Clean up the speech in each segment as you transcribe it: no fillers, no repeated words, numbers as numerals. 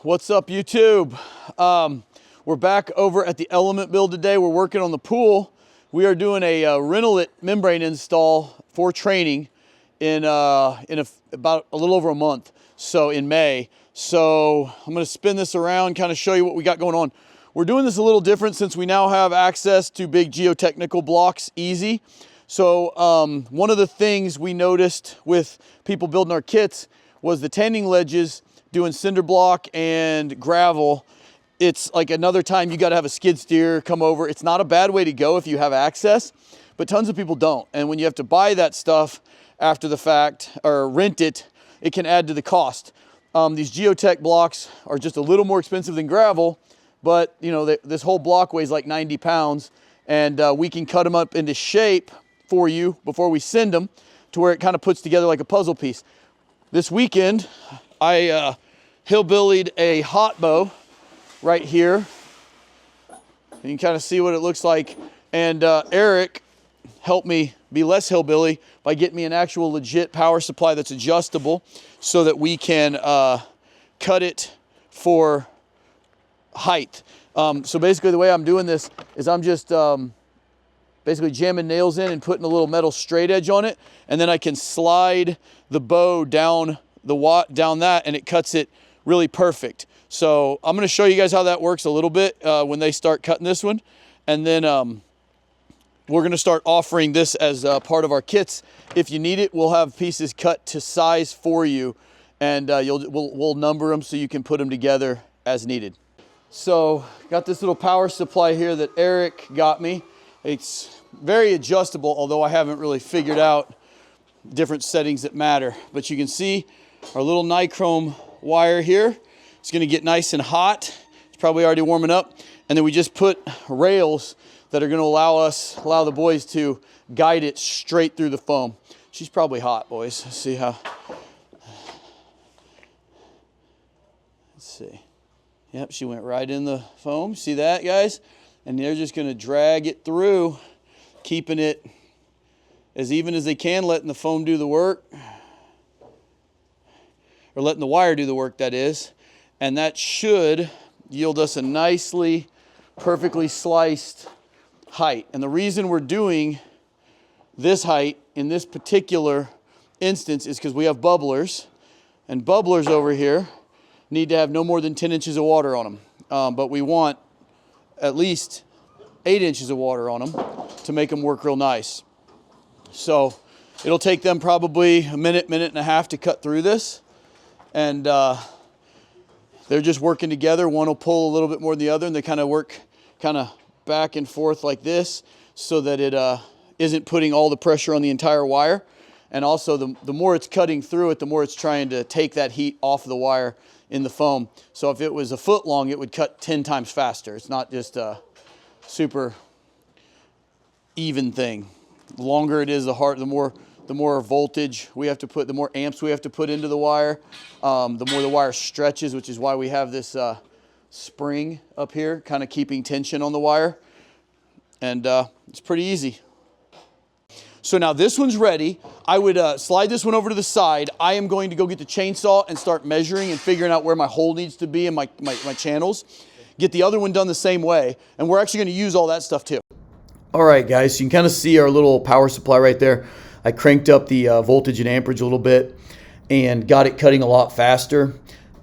What's up, YouTube? We're back over at the Element build today. We're working on the pool. We are doing a Renolit membrane install for training in about a little over a month, so in May. So I'm going to spin this around, kind of show you what we got going on. We're doing this a little different since we now have access to big geotechnical blocks easy. So one of the things we noticed with people building our kits was the tanding ledges doing cinder block and gravel. It's like another time you got to have a skid steer come over. It's not a bad way to go if you have access, but tons of people don't. And when you have to buy that stuff after the fact or rent it, it can add to the cost. These geotech blocks are just a little more expensive than gravel, but you know, this whole block weighs like 90 pounds, and we can cut them up into shape for you before we send them to where it kind of puts together like a puzzle piece. This weekend, I hillbillied a hot bow right here. You can kind of see what it looks like. And Eric helped me be less hillbilly by getting me an actual legit power supply that's adjustable so that we can cut it for height. So basically the way I'm doing this is I'm just basically jamming nails in and putting a little metal straight edge on it, and then I can slide the bow down that, and it cuts it really perfect. So I'm going to show you guys how that works a little bit when they start cutting this one, and then we're going to start offering this as part of our kits. If you need it, we'll have pieces cut to size for you, and we'll number them so you can put them together as needed. So got this little power supply here that Eric got me. It's very adjustable, although I haven't really figured out different settings that matter. But you can see our little nichrome wire here. It's going to get nice and hot. It's probably already warming up. And then we just put rails that are going to allow the boys to guide it straight through the foam. She's probably hot, boys. Let's see how. Let's see. Yep, she went right in the foam. See that, guys? And they're just going to drag it through, keeping it as even as they can, letting the foam do the work, or letting the wire do the work, that is. And that should yield us a nicely, perfectly sliced height. And the reason we're doing this height in this particular instance is because we have bubblers, and bubblers over here need to have no more than 10 inches of water on them. But we want at least 8 inches of water on them to make them work real nice. So it'll take them probably a minute and a half to cut through this. And they're just working together. One will pull a little bit more than the other, and they kind of work kind of back and forth like this so that it isn't putting all the pressure on the entire wire. And also the more it's cutting through it, the more it's trying to take that heat off the wire in the foam. So if it was a foot long, it would cut 10 times faster. It's not just a super even thing. The longer it is, the more voltage we have to put, the more amps we have to put into the wire, the more the wire stretches, which is why we have this spring up here, kind of keeping tension on the wire. And it's pretty easy. So now this one's ready. I would slide this one over to the side. I am going to go get the chainsaw and start measuring and figuring out where my hole needs to be in my channels. Get the other one done the same way. And we're actually going to use all that stuff too. All right, guys, so you can kind of see our little power supply right there. I cranked up the voltage and amperage a little bit and got it cutting a lot faster.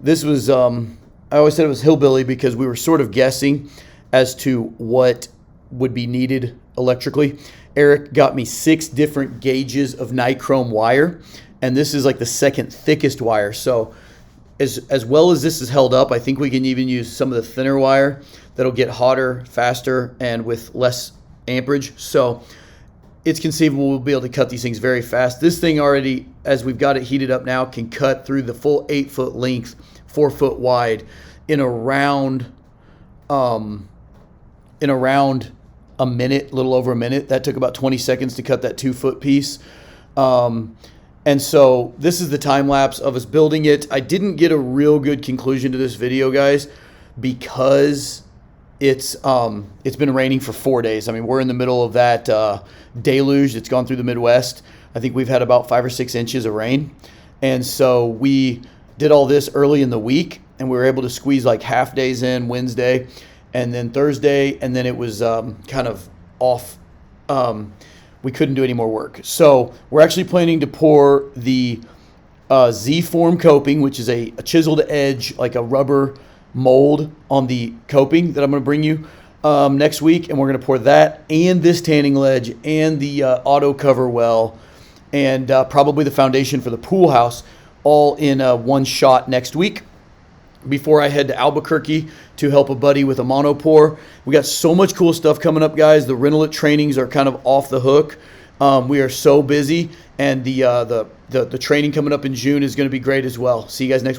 This was, I always said it was hillbilly because we were sort of guessing as to what would be needed electrically. Eric got me 6 different gauges of nichrome wire, and this is like the second thickest wire. So as well as this is held up, I think we can even use some of the thinner wire that'll get hotter faster and with less amperage. So it's conceivable we'll be able to cut these things very fast. This thing already, as we've got it heated up now, can cut through the full 8-foot length, 4-foot wide in around a minute, a little over a minute. That took about 20 seconds to cut that 2-foot piece. And so this is the time lapse of us building it. I didn't get a real good conclusion to this video, guys, because it's been raining for 4 days. I mean, we're in the middle of that deluge that's gone through the Midwest. I think we've had about 5 or 6 inches of rain. And so we did all this early in the week, and we were able to squeeze like half days in Wednesday and then Thursday, and then it was kind of off. We couldn't do any more work. So we're actually planning to pour the Z-form coping, which is a chiseled edge, like a rubber mold on the coping that I'm going to bring you next week. And we're going to pour that and this tanning ledge and the auto cover well and probably the foundation for the pool house all in one shot next week before I head to Albuquerque to help a buddy with a monopore. We got so much cool stuff coming up, guys. The Rental trainings are kind of off the hook. We are so busy, and the training coming up in June is going to be great as well. See you guys next week.